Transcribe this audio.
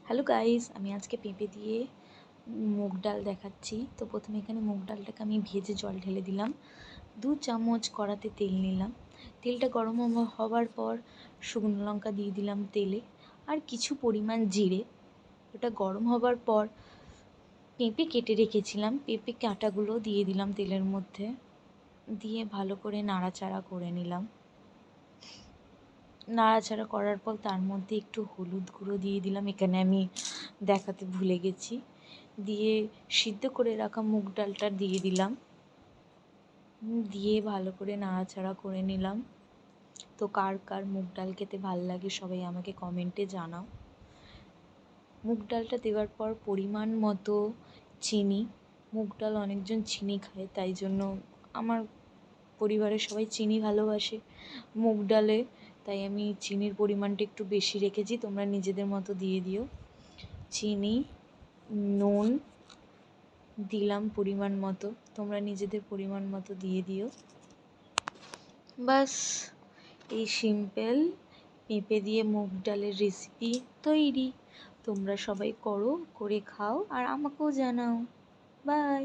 Hello guys, আমি আজকে পেঁপে দিয়ে মুগ ডাল দেখাচ্ছি। তো প্রথমে এখানে মুগ ডালটাকে আমি ভেজে জল ঢেলে দিলাম। 2 চামচ কড়াতে তেল নিলাম। তেলটা গরম হওয়ার পর শুকনো লঙ্কা দিয়ে দিলাম তেলে, আর কিছু পরিমাণ জিরে। ওটা গরম হবার পর পেঁপে কেটে রেখেছিলাম, পেঁপে কাঁটাগুলো দিয়ে দিলাম তেলের মধ্যে, দিয়ে ভালো করে নাড়াচাড়া করে নিলাম। নাড়াচাড়া করার পর তার মধ্যে একটু হলুদ গুঁড়ো দিয়ে দিলাম, এখানে আমি দেখাতে ভুলে গেছি। দিয়ে সিদ্ধ করে রাখা মুগ ডালটা দিয়ে দিলাম, দিয়ে ভালো করে নাড়াচাড়া করে নিলাম। তো কার কার মুগ ডাল খেতে ভালো লাগে সবাই আমাকে কমেন্টে জানাও। মুগ ডালটা দেওয়ার পর পরিমাণ মতো চিনি। মুগ ডাল অনেকজন চিনি খায়, তাই জন্য আমার পরিবারের সবাই চিনি ভালোবাসে মুগ ডালে, তাই আমি চিনির পরিমাণটা একটু বেশি রেখেছি, তোমরা নিজেদের মতো দিয়ে দিও। চিনি, নুন দিলাম পরিমাণ মতো, তোমরা নিজেদের পরিমাণ মতো দিয়ে দিও। বাস, এই সিম্পল পেঁপে দিয়ে মুগ ডালের রেসিপি তৈরি। তোমরা সবাই করো, করে খাও আর আমাকেও জানাও। বাই।